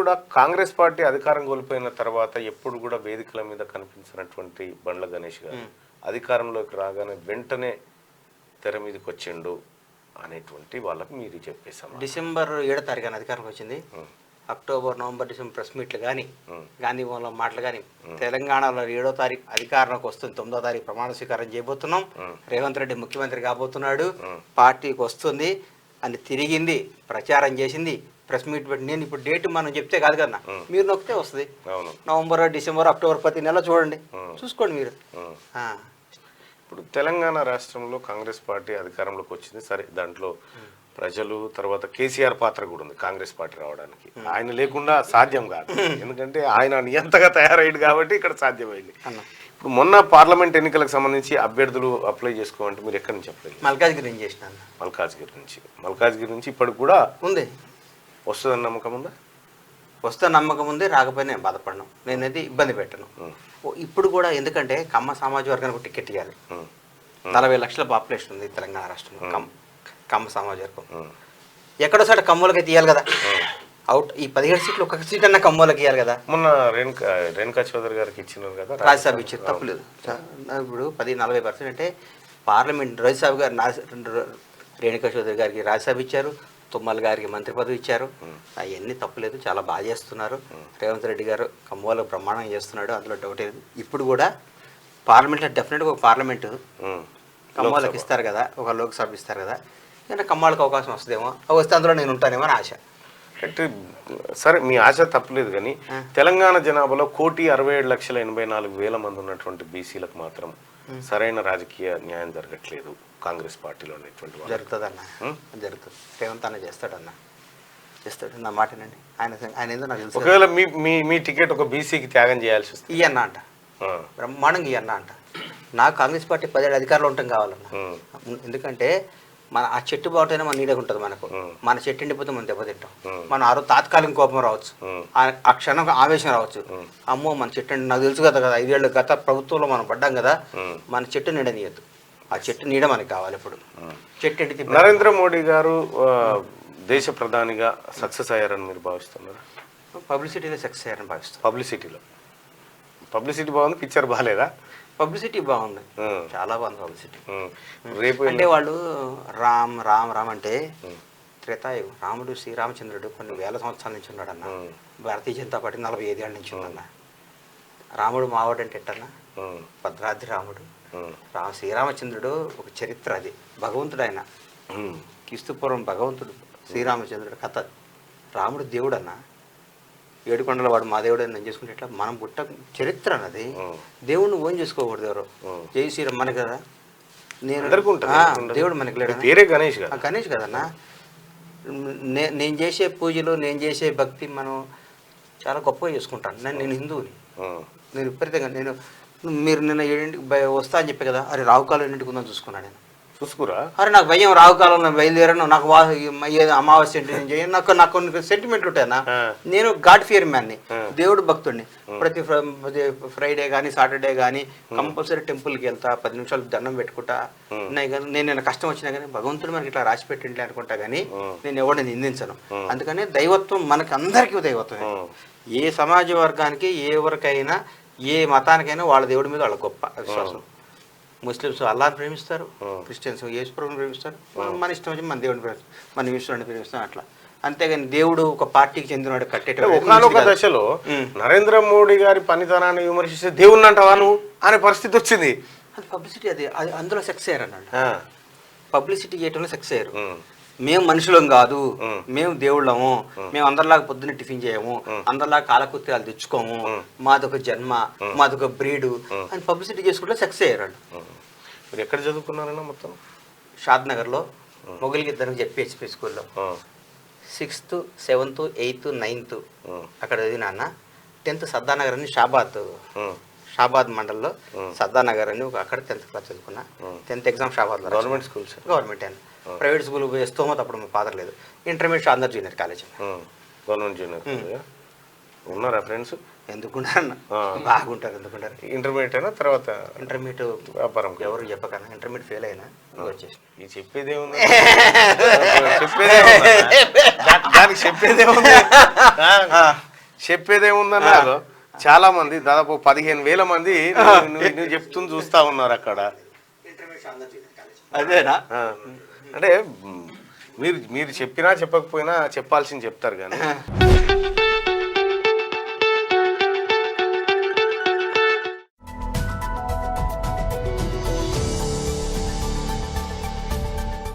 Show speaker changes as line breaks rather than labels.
కూడా కాంగ్రెస్ పార్టీ అధికారం కోల్పోయిన తర్వాత ఎప్పుడు కూడా వేదికల మీద కనిపించినటువంటి బండ్ల గణేష్ గారు అధికారంలోకి రాగానే వెంటనే తెర మీదకి వచ్చిండు అనేటువంటి వాళ్ళకి మీరు చెప్పేసాం.
డిసెంబర్ 7వ తారీఖున అధికారంకి వచ్చింది. అక్టోబర్, నవంబర్, డిసెంబర్ ప్రెస్ మీట్లు కానీ, గాంధీ భవన్లో మాటలు కానీ, తెలంగాణలో 7వ తారీఖు అధికారంలోకి వస్తుంది. 9వ తారీఖు ప్రమాణ స్వీకారం చేయబోతున్నాం. రేవంత్ రెడ్డి ముఖ్యమంత్రి కాబోతున్నాడు, పార్టీకి వస్తుంది అని తిరిగింది, ప్రచారం చేసింది, ప్రెస్ మీట్ పెట్టి. నేను ఇప్పుడు డేట్ మనం చెప్తే కాదు కదా, మీరు నొక్కితే వస్తుంది. నవంబర్, డిసెంబర్, అక్టోబర్ ప్రతి నెల చూడండి, చూసుకోండి మీరు.
ఇప్పుడు తెలంగాణ రాష్ట్రంలో కాంగ్రెస్ పార్టీ అధికారంలోకి వచ్చింది. సరే, దాంట్లో ప్రజలు తర్వాత కేసీఆర్ పాత్ర కూడా ఉంది కాంగ్రెస్ పార్టీ రావడానికి. ఆయన లేకుండా సాధ్యం కాదు, ఎందుకంటే ఆయన నియంతగా తయారయ్యాడు కాబట్టి ఇక్కడ సాధ్యమైంది. ఇప్పుడు మొన్న పార్లమెంట్ ఎన్నికలకు సంబంధించి అభ్యర్థులు అప్లై చేసుకోవాలంటే మీరు ఎక్కడి నుంచి అప్లై?
మల్కాజ్గిరి నుంచి చేసినాను.
మల్కాజ్గిరి నుంచి ఇప్పటికి కూడా
ఉంది.
వస్తుందని నమ్మకం ఉందా?
వస్తే నమ్మకం ఉంది, రాకపోయినా నేను బాధపడను, నేనైతే ఇబ్బంది పెట్టను. ఇప్పుడు కూడా ఎందుకంటే కమ్మ సామాజిక వర్గానికి టికెట్ ఇవ్వాలి. 40 లక్షల పాపులేషన్ ఉంది తెలంగాణ రాష్ట్రంలో కమ్మ సామాజిక వర్గం. ఎక్కడో సార్ కమ్మోలకి తీయాలి కదా, అవుట్ ఈ 17 సీట్లు ఒక్కొక్క సీట్ అన్న కమ్మోలకి ఇవ్వాలి కదా.
మొన్న రేణుకా చౌదరి గారికి ఇచ్చినారు కదా,
రాజ్యసభ ఇచ్చారు, తప్పులేదు. ఇప్పుడు 40% అంటే పార్లమెంట్ రాజ్యసభ గారు రేణుకా చౌదరి గారికి రాజ్యసభ ఇచ్చారు, తుమ్మల గారికి మంత్రి పదవి ఇచ్చారు. అవన్నీ తప్పులేదు, చాలా బాగా చేస్తున్నారు. రేవంత్ రెడ్డి గారు కమ్మోలకు బ్రహ్మాండం చేస్తున్నాడు, అందులో డౌట్ లేదు. ఇప్పుడు కూడా పార్లమెంట్లో డెఫినెట్గా ఒక పార్లమెంటు కమ్మోలకు ఇస్తారు కదా, ఒక లోక్సభ ఇస్తారు కదా, అంటే కమ్మాలకు అవకాశం వస్తుందేమో, వస్తే అందులో నేను ఉంటానేమో అని ఆశ.
అంటే సరే, మీ ఆశ తప్పలేదు, కానీ తెలంగాణ జనాభాలో 1,67,84,000 మంది ఉన్నటువంటి బీసీలకు మాత్రం సరైన రాజకీయ న్యాయం జరగట్లేదు కాంగ్రెస్ పార్టీలో.
జరుగుతుందన్న, జరుగుతుంది. రేవంత్ అన్న చేస్తాడన్న, చేస్తాడు, నా మాటనండి. ఆయన ఏదో నాకు తెలుసు.
ఒకవేళ మీ టికెట్ ఒక బీసీకి త్యాగం చేయాల్సి వస్తుంది,
ఇవన్న అంట, బ్రహ్మాండంగా ఇవన్న అంట. నాకు కాంగ్రెస్ పార్టీ 10 ఏళ్ళ అధికారంలో ఉండటం కావాలన్న. ఎందుకంటే మన ఆ చెట్టు బాగుంటేనే మన నీడగా ఉంటుంది మనకు. మన చెట్టు ఎండిపోతే మనం దెబ్బతింటాం. మనం ఆరో తాత్కాలిక కోపం రావచ్చు, ఆ క్షణం ఆవేశం రావచ్చు. అమ్మో మన చెట్టు నాకు తెలుసు కదా 5 ఏళ్ళు గత ప్రభుత్వంలో మనం పడ్డాం కదా, మన చెట్టు నీడనీయద్దు. ఆ చెట్టు నీడ మనకి కావాలి. ఇప్పుడు చెట్టు ఎండితే.
నరేంద్ర మోడీ గారు దేశ ప్రధానిగా సక్సెస్ అయ్యారని మీరు భావిస్తున్నారు?
పబ్లిసిటీలో సక్సెస్ అయ్యారని భావిస్తాను.
పబ్లిసిటీ బాగుంది, పిక్చర్ బాగాలేదా?
పబ్లిసిటీ బాగుంది, చాలా బాగుంది పబ్లిసిటీ. రేపు అంటే వాళ్ళు రామ్ రామ్ రామ్ అంటే త్రేతాయుగం. రాముడు శ్రీరామచంద్రుడు కొన్ని వేల సంవత్సరాల నుంచి ఉన్నాడు అన్న. భారతీయ జనతా పార్టీ 45 ఏళ్ళ నుంచి ఉందన్న. రాముడు మావాడు అంటే ఎట్టన్నా, భద్రాద్రి రాముడు. శ్రీరామచంద్రుడు ఒక చరిత్ర, అది భగవంతుడు. ఆయన క్రీస్తుపూర్వం భగవంతుడు, శ్రీరామచంద్రుడు కథ. రాముడు దేవుడు అన్న, 7 కొండల వాడు మా దేవుడు అని నేను చేసుకుంటే ఎట్లా? మనం పుట్ట చరిత్ర అన్నది. దేవుడిని ఓన్ చేసుకోకూడదు ఎవరు. జై శ్రీరామ్ మనకి కదా, నేను దేవుడు మనకి లేడు, గణేష్ కదన్నా. నేను చేసే పూజలు, నేను చేసే భక్తి మనం చాలా గొప్పగా చేసుకుంటాను. నేను హిందువుని, నేను విపరీతంగా. మీరు నిన్న 7ంటికి వస్తా అని చెప్పే కదా, అరే రావుకాలం 7ంటికి ఉందని చూసుకున్నాను నేను.
చూసుకురా?
అరే నాకు భయం, రావుకాలంలో బయలుదేరాను, నాకు అమావాస్య ఏంటి నేను చేయను, నాకు కొన్ని సెంటిమెంట్లు ఉంటాయన్నా. నేను గాడ్ ఫియర్ మ్యాన్ని, దేవుడు భక్తుడిని. ప్రతి ఫ్రైడే కానీ సాటర్డే కానీ కంపల్సరీ టెంపుల్కి వెళ్తా, 10 నిమిషాలు దండం పెట్టుకుంటా. నేను కష్టం వచ్చినా కానీ భగవంతుడు మనకి ఇట్లా రాసి పెట్టింటే అనుకుంటా, కానీ నేను ఎవరిని నిందించను. అందుకని దైవత్వం మనకి అందరికీ దైవత్వం. ఏ సమాజ వర్గానికి, ఎవరికైనా, ఏ మతానికైనా వాళ్ళ దేవుడి మీద వాళ్ళ గొప్ప విశ్వాసం. ముస్లిమ్స్ అల్లాహ్ని ప్రేమిస్తారు, క్రిస్టియన్స్ యేసు ప్రభువుని ప్రేమిస్తారు. మన ఇష్టం వచ్చి మన దేవుడిని ప్రేమిస్తాం, మన ఈశ్వరుని ప్రేమిస్తాం, అట్లా. అంతేగాని దేవుడు ఒక పార్టీకి చెందినవాడు కట్టేటప్పుడు
ఒకనొక దశలో నరేంద్ర మోడీ గారి పనితనాన్ని విమర్శిస్తే దేవుణ్ణి అంటావా నువ్వు అనే పరిస్థితి వచ్చింది.
అది పబ్లిసిటీ, అది అందులో సక్సెస్ అయ్యారు అన్నాడు. పబ్లిసిటీ చేయటంలో సక్సెస్ అయ్యారు. మేము మనుషులం కాదు, మేము దేవుళ్ళము, మేము అందరిలాగా పొద్దున్న టిఫిన్ చేయము, అందరిలాగా కాలకృత్యాలు తెచ్చుకోము, మాదొక జన్మ, మాదొక బ్రీడు అని పబ్లిసిటీ చేసుకుంటే సక్సెస్ అయ్యారు.
మీరు ఎక్కడ చదువుకున్నారన్నా? మొత్తం
షాద్ నగర్లో మొగలిగిద్దరికి జెడ్పీహెచ్పీ స్కూల్లో 6th, 7th, 8th, 9th అక్కడ చదివినా. 10th సద్దానగర్ అని షాబాద్ మండల్లో సద్దానగర్ అని అక్కడ 10th క్లాస్ చదువుకున్నా. 10th exam Shabad.
Government schools?
Government అని. ప్రైవేట్ స్కూల్ స్తోమత అప్పుడు మా ఫాదర్ లేదు. Intermediate Andhra junior college.
Government junior ఉన్నారా ఫ్రెండ్స్?
ఎందుకుంటారన్న, బాగుంటారు. ఎందుకుంటారు?
ఇంటర్మీడియట్ అయినా తర్వాత
ఇంటర్మీడియట్ వ్యాపారం ఎవరు చెప్పకన్నా ఇంటర్మీడియట్ ఫెయిల్ అయినా వచ్చేసి
చెప్పేదేముంది, దానికి చెప్పేదేముంది. చెప్పేదేముందన్నా చాలా మంది దాదాపు 15,000 మంది నువ్వు చెప్తుంది చూస్తా ఉన్నారు అక్కడ.
అదేనా?
అంటే మీరు చెప్పినా చెప్పకపోయినా చెప్పాల్సింది చెప్తారు కానీ